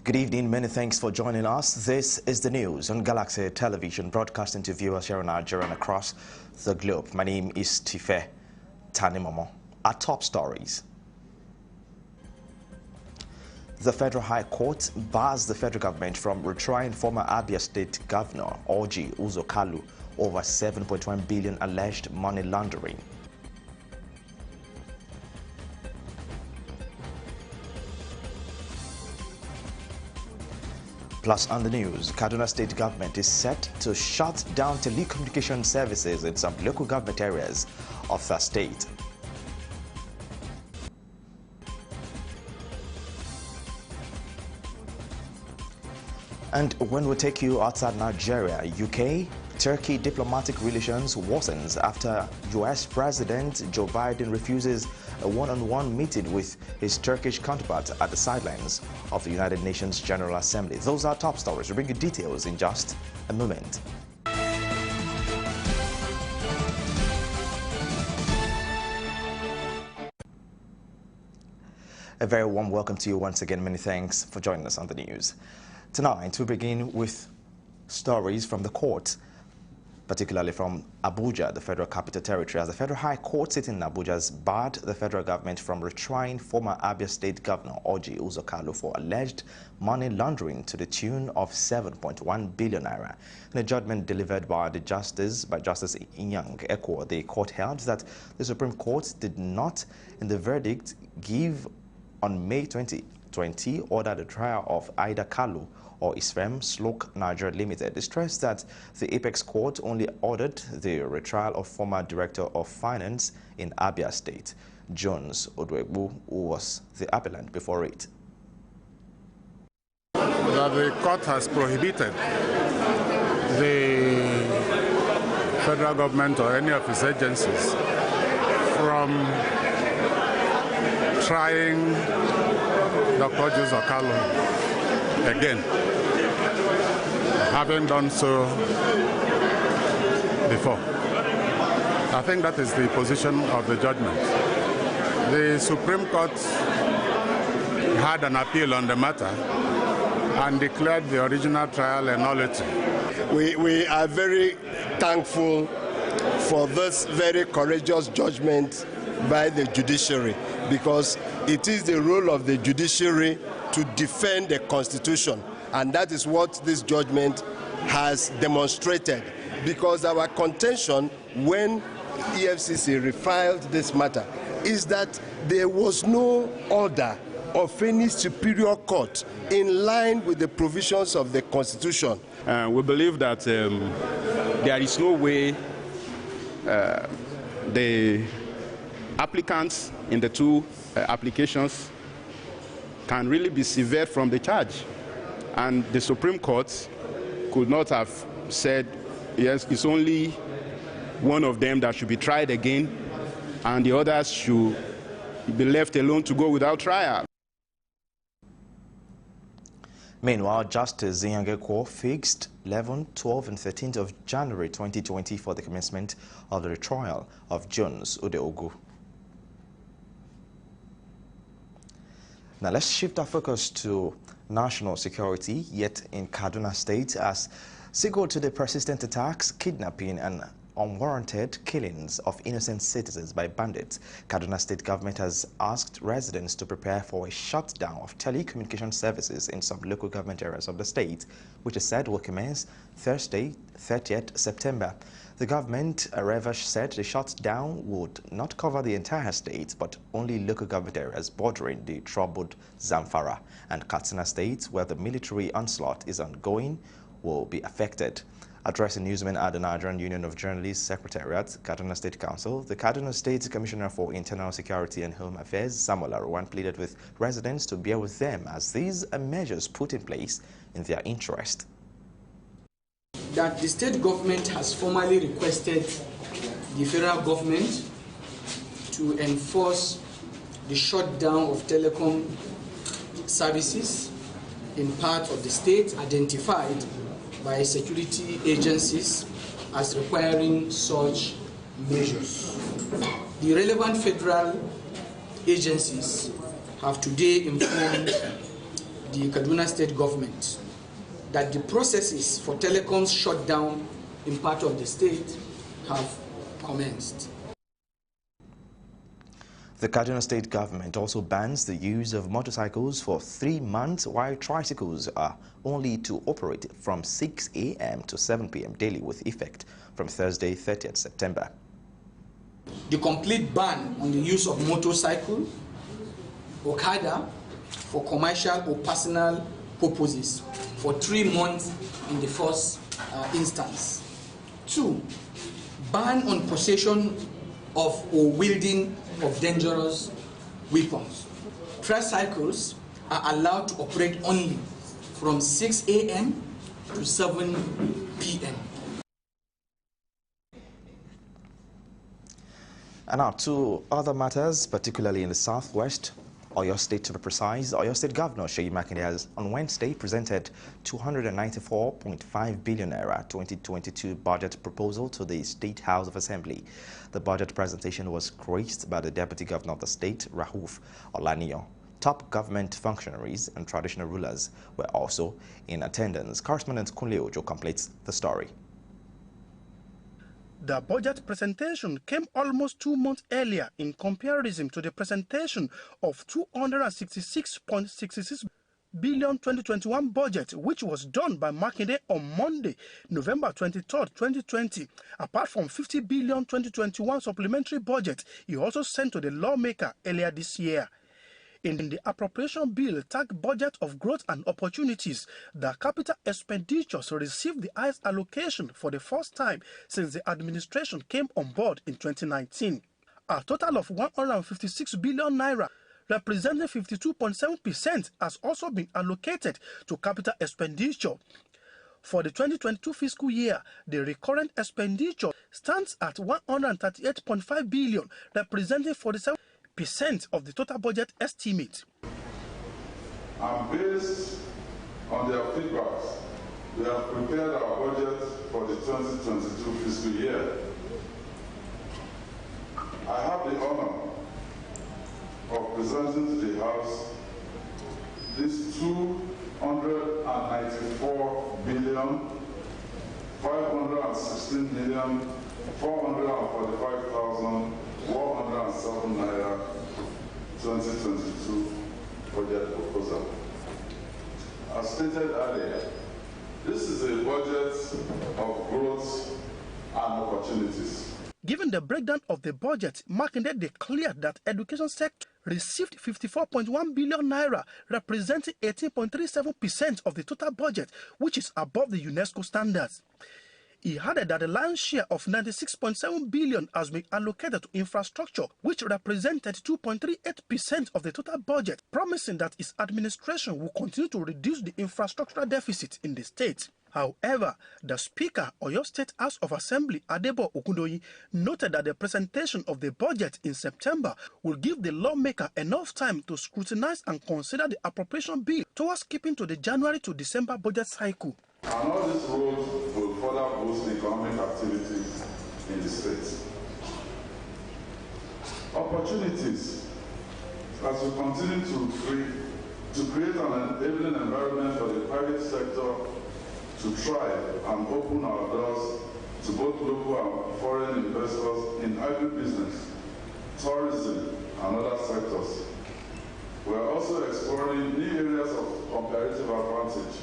Good evening, many thanks for joining us. This is the news on Galaxy Television, broadcasting to viewers here in Nigeria and across the globe. My name is Tife Tanimomo. Our top stories. The Federal High Court bars the federal government from retrying former Abia State Governor Orji Uzor Kalu over 7.1 billion alleged money laundering. Plus on the news, Kaduna State government is set to shut down telecommunication services in some local government areas of the state. And when we take you outside Nigeria, UK, Turkey diplomatic relations worsens after US President Joe Biden refuses a one-on-one meeting with his Turkish counterpart at the sidelines of the United Nations General Assembly. Those are top stories. We'll bring you details in just a moment. A very warm welcome to you once again. Many thanks for joining us on the news. Tonight, we begin with stories from the court, particularly from Abuja, the Federal Capital Territory, as the Federal High Court sitting in Abuja has barred the federal government from retrying former Abia State Governor Orji Uzor Kalu for alleged money laundering to the tune of 7.1 billion naira. In a judgment delivered by Justice Inyang Ekwo, the court held that the Supreme Court did not, in the verdict, give on May 2020 order the trial of Ida Kalu or his firm, Sloke Nigeria Limited. It stressed that the Apex Court only ordered the retrial of former Director of Finance in Abia State, Jones Odwegbu, who was the appellant before it. That the court has prohibited the federal government or any of its agencies from trying Dr. Uzor Kalu again, having done so before. I think that is the position of the judgment. The Supreme Court had an appeal on the matter and declared the original trial a nullity. We are very thankful for this very courageous judgment by the judiciary, because it is the role of the judiciary to defend the Constitution, and that is what this judgment has demonstrated, because our contention when EFCC refiled this matter is that there was no order of any superior court in line with the provisions of the Constitution. We believe that there is no way the applicants in the two applications can really be severed from the charge. And the Supreme Court could not have said, yes, it's only one of them that should be tried again, and the others should be left alone to go without trial. Meanwhile, Justice Inyang Ekwo fixed 11, 12, and 13th of January 2020 for the commencement of the retrial of Jones Odwegbu. Now let's shift our focus to national security, yet in Kaduna State, as sequel to the persistent attacks, kidnapping, and unwarranted killings of innocent citizens by bandits, Kaduna State government has asked residents to prepare for a shutdown of telecommunication services in some local government areas of the state, which is said will commence Thursday, 30th September. The government, however, said the shutdown would not cover the entire state, but only local government areas bordering the troubled Zamfara and Katsina states, where the military onslaught is ongoing, will be affected. Addressing newsmen at the Nigerian Union of Journalists Secretariat, Kaduna State Council, the Kaduna State Commissioner for Internal Security and Home Affairs, Samuel Aruwan, pleaded with residents to bear with them, as these are measures put in place in their interest. That the state government has formally requested the federal government to enforce the shutdown of telecom services in part of the state identified by security agencies as requiring such measures. The relevant federal agencies have today informed the Kaduna State government that the processes for telecoms shutdown in part of the state have commenced. The Kaduna State government also bans the use of motorcycles for 3 months, while tricycles are only to operate from 6 a.m. to 7 p.m. daily with effect from Thursday, 30th September. The complete ban on the use of motorcycle, Okada, for commercial or personal purposes for 3 months in the first instance. 2, ban on possession of or wielding of dangerous weapons. Tricycles are allowed to operate only from 6 a.m. to 7 p.m. And now to other matters, particularly in the southwest, Oyo State to be precise. Oyo State Governor Seyi Makinde has on Wednesday presented 294.5 billion naira 2022 budget proposal to the State House of Assembly. The budget presentation was graced by the Deputy Governor of the state, Rauf Olaniyan. Top government functionaries and traditional rulers were also in attendance. Correspondent Kunle Ojo completes the story. The budget presentation came almost 2 months earlier in comparison to the presentation of 266.66 billion 2021 budget, which was done by Makinde on Monday, November 23rd, 2020. Apart from 50 billion 2021 supplementary budget, he also sent to the lawmaker earlier this year. In the appropriation bill tagged Budget of Growth and Opportunities, the capital expenditures received the highest allocation for the first time since the administration came on board in 2019. A total of 156 billion naira, representing 52.7%, has also been allocated to capital expenditure. For the 2022 fiscal year, the recurrent expenditure stands at 138.5 billion, representing 47% of the total budget estimate. And based on their feedbacks, we have prepared our budget for the 2022 fiscal year. I have the honor of presenting to the House this 294 billion 516 million 445,107 naira 2022 budget proposal. As stated earlier, this is a budget of growth and opportunities. Given the breakdown of the budget, Makinde declared that education sector received 54.1 billion naira, representing 18.37% of the total budget, which is above the UNESCO standards. He added that the lion's share of 96.7 billion has been allocated to infrastructure, which represented 2.38% of the total budget, promising that his administration will continue to reduce the infrastructural deficit in the state. However, the Speaker of Oyo State House of Assembly, Adebo Okundoyi, noted that the presentation of the budget in September will give the lawmaker enough time to scrutinize and consider the appropriation bill towards keeping to the January to December budget cycle. And all these roads will further boost economic activities in the state. Opportunities. As we continue to create an enabling environment for the private sector to thrive and open our doors to both local and foreign investors in agribusiness, tourism, and other sectors. We are also exploring new areas of comparative advantage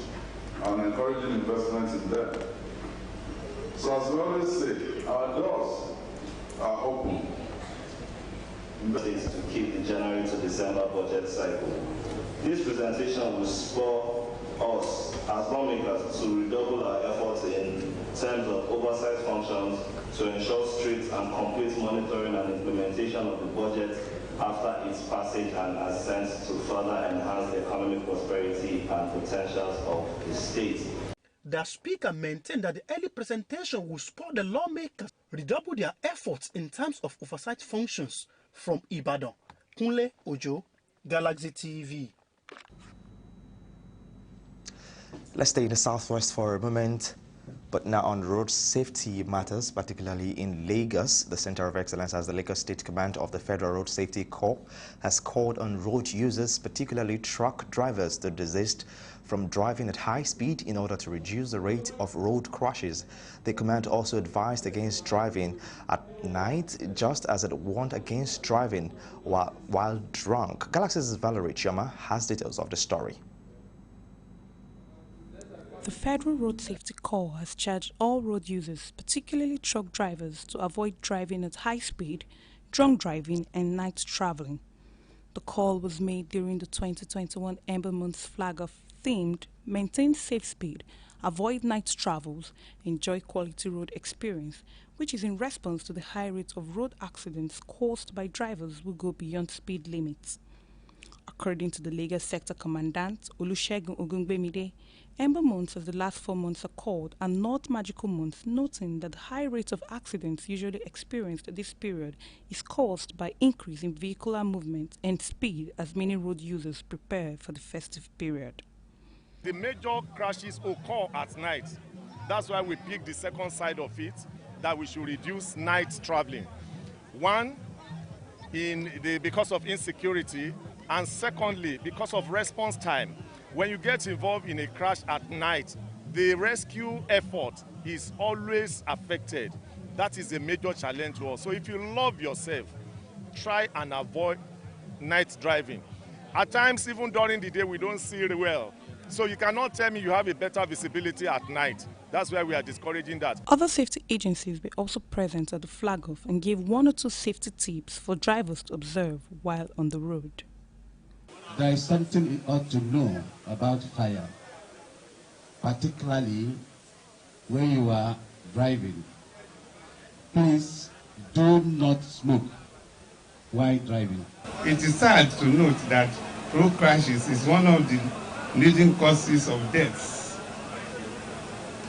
and encouraging investment in them. So as we always say, our doors are open. To keep the January to December budget cycle. This presentation will spur us as lawmakers to redouble our efforts in terms of oversight functions to ensure strict and complete monitoring and implementation of the budget after its passage and assent to further enhance the economic prosperity and potentials of the state. The Speaker maintained that the early presentation will spur the lawmakers redouble their efforts in terms of oversight functions. From Ibadan, Kunle Ojo, Galaxy TV. Let's stay in the southwest for a moment. But now on road safety matters, particularly in Lagos, the Center of Excellence as the Lagos State Command of the Federal Road Safety Corps has called on road users, particularly truck drivers, to desist from driving at high speed in order to reduce the rate of road crashes. The command also advised against driving at night, just as it warned against driving while drunk. Galaxy's Valerie Chioma has details of the story. The Federal Road Safety Corps has charged all road users, particularly truck drivers, to avoid driving at high speed, drunk driving and night traveling. The call was made during the 2021 Ember Month flag-off themed Maintain Safe Speed, Avoid Night Travels, Enjoy Quality Road Experience, which is in response to the high rate of road accidents caused by drivers who go beyond speed limits. According to the Lagos Sector Commandant, Olusegun Ogungbemide, Ember months as the last 4 months are called are not magical months, noting that the high rate of accidents usually experienced at this period is caused by increase in vehicular movement and speed as many road users prepare for the festive period. The major crashes occur at night. That's why we pick the second side of it, that we should reduce night traveling. One, because of insecurity, and secondly, because of response time. When you get involved in a crash at night, the rescue effort is always affected. That is a major challenge to us. So if you love yourself, try and avoid night driving. At times, even during the day, we don't see well. So you cannot tell me you have a better visibility at night. That's why we are discouraging that. Other safety agencies were also present at the flag-off and gave 1 or 2 safety tips for drivers to observe while on the road. There is something you ought to know about fire, particularly when you are driving. Please do not smoke while driving. It is sad to note that road crashes is one of the leading causes of deaths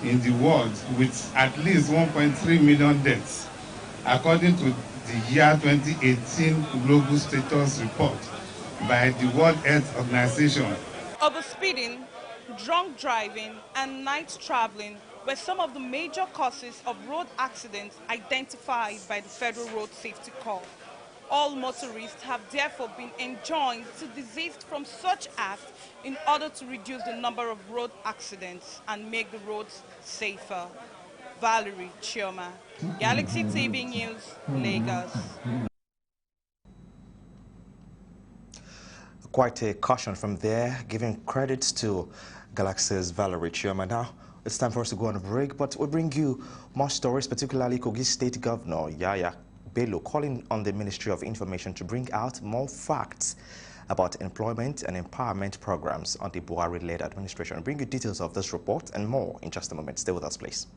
in the world, with at least 1.3 million deaths, according to the year 2018 Global Status Report by the World Health Organization. Overspeeding, drunk driving, and night traveling were some of the major causes of road accidents identified by the Federal Road Safety Corps. All motorists have therefore been enjoined to desist from such acts in order to reduce the number of road accidents and make the roads safer. Valerie Chioma, Galaxy TV News, Lagos. Quite a caution from there, giving credits to Galaxy's Valerie Chioma. Now, it's time for us to go on a break, but we'll bring you more stories, particularly Kogi State Governor Yaya Bello calling on the Ministry of Information to bring out more facts about employment and empowerment programs on the Buhari-led administration. I'll bring you details of this report and more in just a moment. Stay with us, please.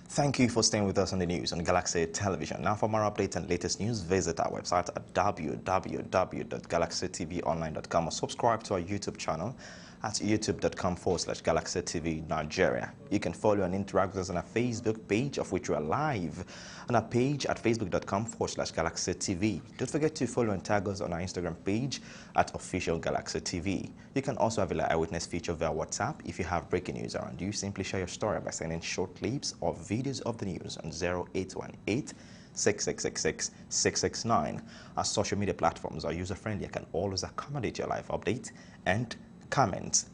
Thank you for staying with us on the news on Galaxy Television. Now, for more updates and latest news, visit our website at www.galaxytvonline.com or subscribe to our YouTube channel at youtube.com/Galaxy TV Nigeria. You can follow and interact with us on our Facebook page, of which we are live on our page at facebook.com/Galaxy TV. Don't forget to follow and tag us on our Instagram page at Official Galaxy TV. You can also avail our eyewitness feature via WhatsApp. If you have breaking news around you, simply share your story by sending short clips or videos of the news on 0818 6666669. Our social media platforms are user-friendly and can always accommodate your live update and comments.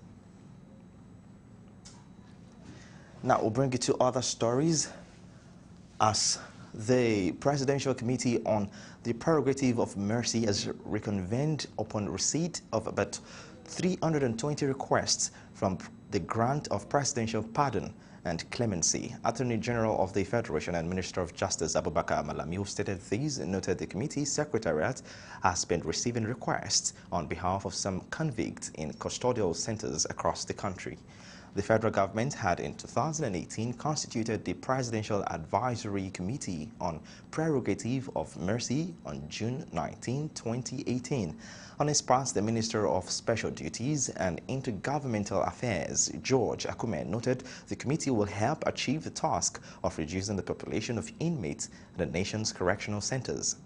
Now we'll bring you to other stories as the Presidential Committee on the Prerogative of Mercy has reconvened upon receipt of about 320 requests from the grant of presidential pardon and clemency. Attorney General of the Federation and Minister of Justice Abubakar Malami, who stated this, noted the committee's secretariat has been receiving requests on behalf of some convicts in custodial centers across the country. The federal government had in 2018 constituted the Presidential Advisory Committee on Prerogative of Mercy on June 19, 2018. On his part, the Minister of Special Duties and Intergovernmental Affairs, George Akume, noted the committee will help achieve the task of reducing the population of inmates in the nation's correctional centers.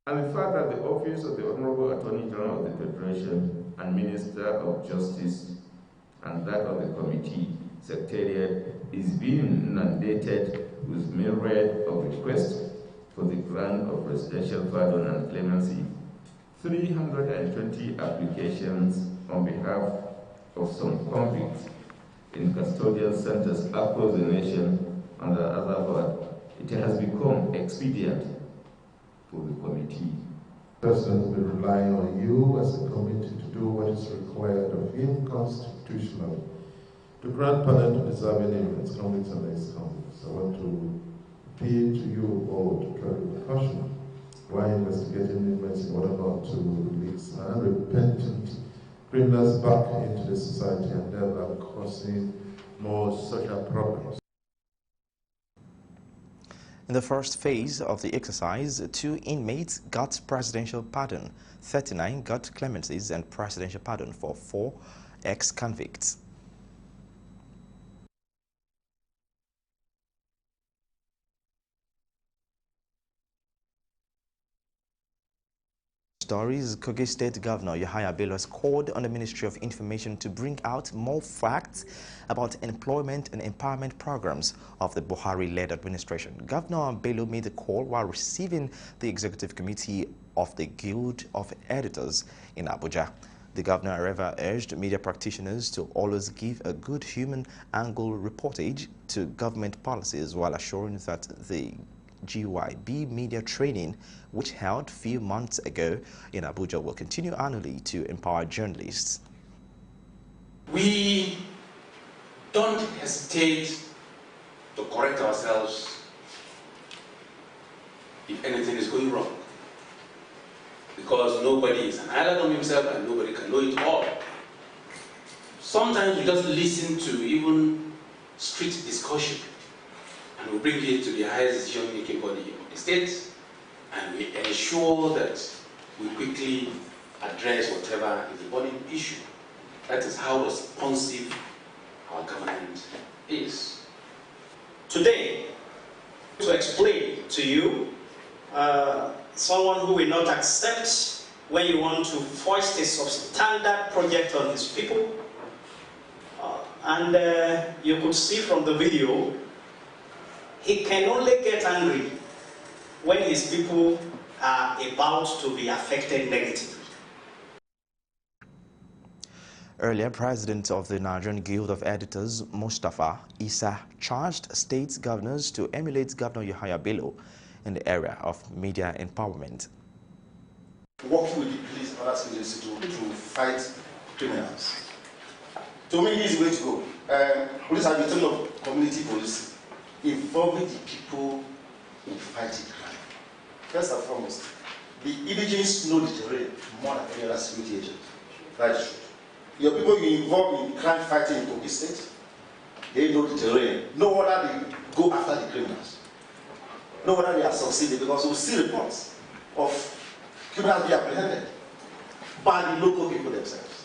And the fact that the Office of the Honorable Attorney General of the Federation and Minister of Justice and that of the Committee Secretariat is being inundated with myriad of requests for the grant of presidential pardon and clemency. 320 applications on behalf of some convicts in custodial centers across the nation and the other part, it has become expedient for the committee. The President will be relying on you as a committee to do what is required of him constitutionally to grant pardon to deserving inmates, convicts and ex-convicts. I want to appeal to you all to try with caution while investigating inmates in order not to release unrepentant criminals back into the society and thereby causing more social problems. In the first phase of the exercise, 2 inmates got presidential pardon, 39 got clemencies and presidential pardon for 4 ex-convicts. Stories. Kogi State Governor Yahaya Bello has called on the Ministry of Information to bring out more facts about employment and empowerment programs of the Buhari-led administration. Governor Bello made the call while receiving the Executive Committee of the Guild of Editors in Abuja. The governor, however, urged media practitioners to always give a good human angle reportage to government policies while assuring that the GYB media training, which held a few months ago in Abuja, will continue annually to empower journalists. We don't hesitate to correct ourselves if anything is going wrong, because nobody is an island on himself and nobody can know it all. Sometimes we just listen to even street discussion and we bring it to the highest decision-making body of the state, and we ensure that we quickly address whatever is the burning issue. That is how responsive our government is. Today, to explain to you, someone who will not accept when you want to foist a substandard project on his people, and you could see from the video, he can only get angry when his people are about to be affected negatively. Earlier, President of the Nigerian Guild of Editors, Mustafa Issa, charged state governors to emulate Governor Yahaya Bello in the area of media empowerment. Working with the police and other agencies to fight criminals. To me, this is the way to go. Police have been talking of community policing, involving the people in fighting crime. First and foremost, the indigenes know the terrain more than any other security agent. That is true. Your people you involved in crime fighting in Kogi State, they know the terrain. Know whether they go after the criminals. Know whether they are succeeding, because we see reports of criminals being apprehended by the local people themselves.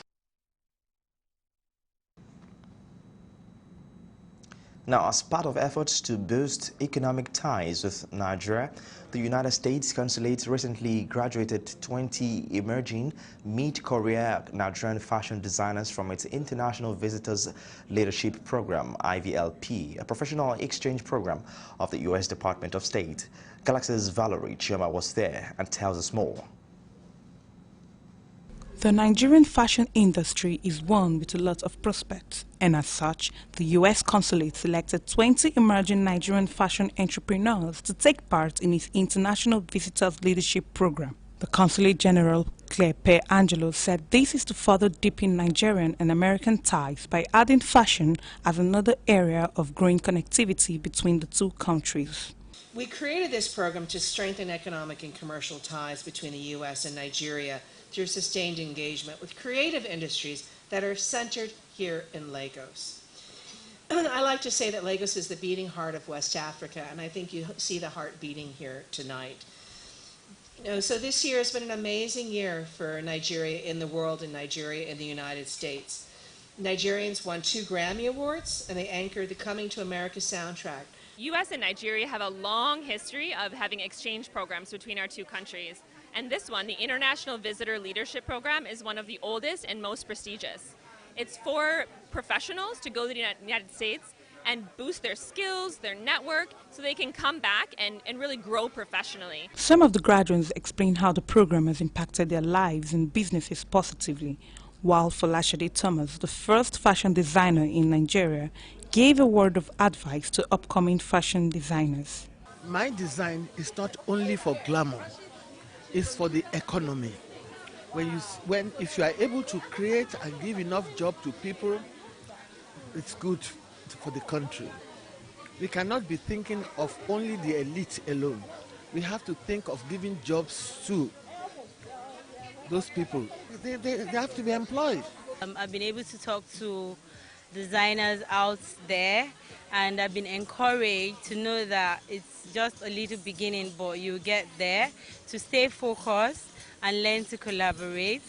Now, as part of efforts to boost economic ties with Nigeria, the United States Consulate recently graduated 20 emerging mid-career Nigerian fashion designers from its International Visitors Leadership Program, IVLP, a professional exchange program of the U.S. Department of State. Galaxy's Valerie Chioma was there and tells us more. The Nigerian fashion industry is one with a lot of prospects, and as such, the U.S. Consulate selected 20 emerging Nigerian fashion entrepreneurs to take part in its International Visitors Leadership Program. The Consulate General, Claire P. Angelo, said this is to further deepen Nigerian and American ties by adding fashion as another area of growing connectivity between the two countries. We created this program to strengthen economic and commercial ties between the U.S. and Nigeria through sustained engagement with creative industries that are centered here in Lagos. I like to say that Lagos is the beating heart of West Africa, and I think you see the heart beating here tonight. So this year has been an amazing year for Nigeria in the world and Nigeria in the United States. Nigerians won 2 Grammy Awards, and they anchored the Coming to America soundtrack. U.S. and Nigeria have a long history of having exchange programs between our two countries. And this one, the International Visitor Leadership Program, is one of the oldest and most prestigious. It's for professionals to go to the United States and boost their skills, their network, so they can come back and really grow professionally. Some of the graduates explain how the program has impacted their lives and businesses positively, while Folashade Thomas, the first fashion designer in Nigeria, gave a word of advice to upcoming fashion designers. My design is not only for glamour, it's for the economy. If you are able to create and give enough job to people, it's good for the country. We cannot be thinking of only the elite alone. We have to think of giving jobs to those people. They have to be employed. I've been able to talk to designers out there, and I've been encouraged to know that it's just a little beginning, but you get there, to stay focused and learn to collaborate.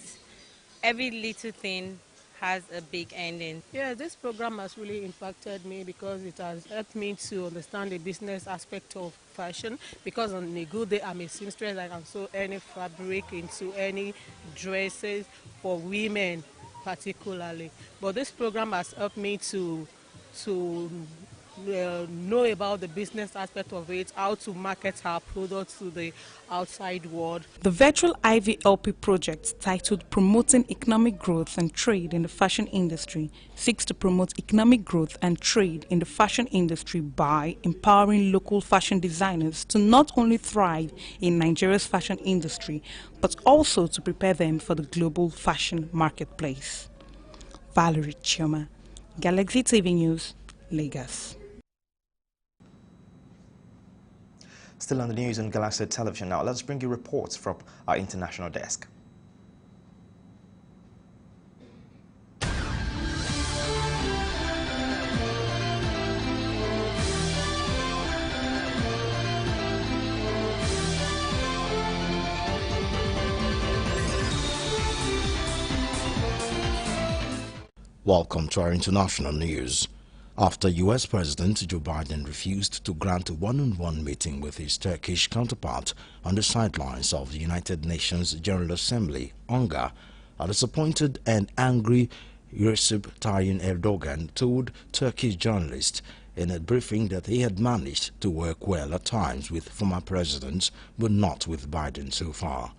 Every little thing has a big ending. Yeah, this program has really impacted me because it has helped me to understand the business aspect of fashion, because on a good day I'm a seamstress. I can sew any fabric into any dresses for women particularly. But this program has helped me to know about the business aspect of it, how to market our products to the outside world. The virtual IVLP project, titled Promoting Economic Growth and Trade in the Fashion Industry, seeks to promote economic growth and trade in the fashion industry by empowering local fashion designers to not only thrive in Nigeria's fashion industry, but also to prepare them for the global fashion marketplace. Valerie Chioma, Galaxy TV News, Lagos. Still on the news on Galaxy Television now, let's bring you reports from our international desk. Welcome to our international news. After U.S. President Joe Biden refused to grant a one-on-one meeting with his Turkish counterpart on the sidelines of the United Nations General Assembly, UNGA, a disappointed and angry Recep Tayyip Erdogan told Turkish journalists in a briefing that he had managed to work well at times with former presidents, but not with Biden so far.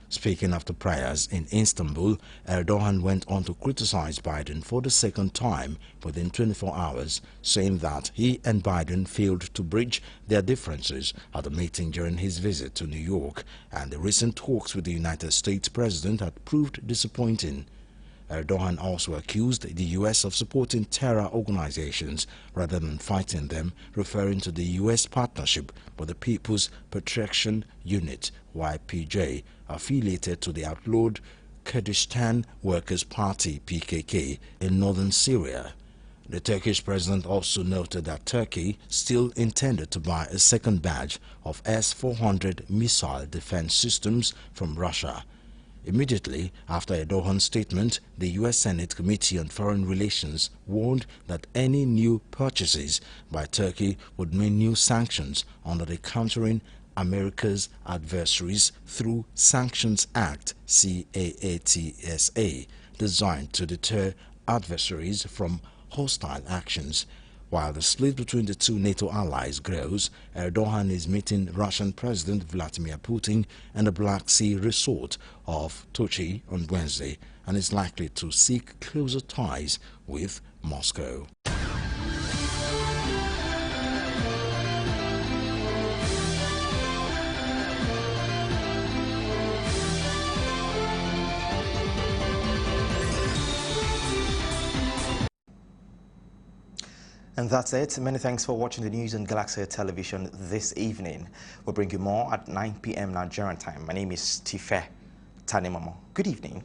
Speaking after prayers in Istanbul, Erdogan went on to criticize Biden for the second time within 24 hours, saying that he and Biden failed to bridge their differences at a meeting during his visit to New York, and the recent talks with the United States president had proved disappointing. Erdogan also accused the U.S. of supporting terror organizations rather than fighting them, referring to the U.S. partnership with the People's Protection Unit, YPJ, affiliated to the outlawed Kurdistan Workers' Party, PKK, in northern Syria. The Turkish president also noted that Turkey still intended to buy a second batch of S-400 missile defense systems from Russia. Immediately after Erdogan's statement, the U.S. Senate Committee on Foreign Relations warned that any new purchases by Turkey would mean new sanctions under the Countering America's Adversaries Through Sanctions Act, CAATSA, designed to deter adversaries from hostile actions. While the split between the two NATO allies grows, Erdogan is meeting Russian President Vladimir Putin in the Black Sea resort of Sochi on Wednesday and is likely to seek closer ties with Moscow. And that's it. Many thanks for watching the news on Galaxy Television this evening. We'll bring you more at 9 p.m. Nigerian time. My name is Tife Tanimamo. Good evening.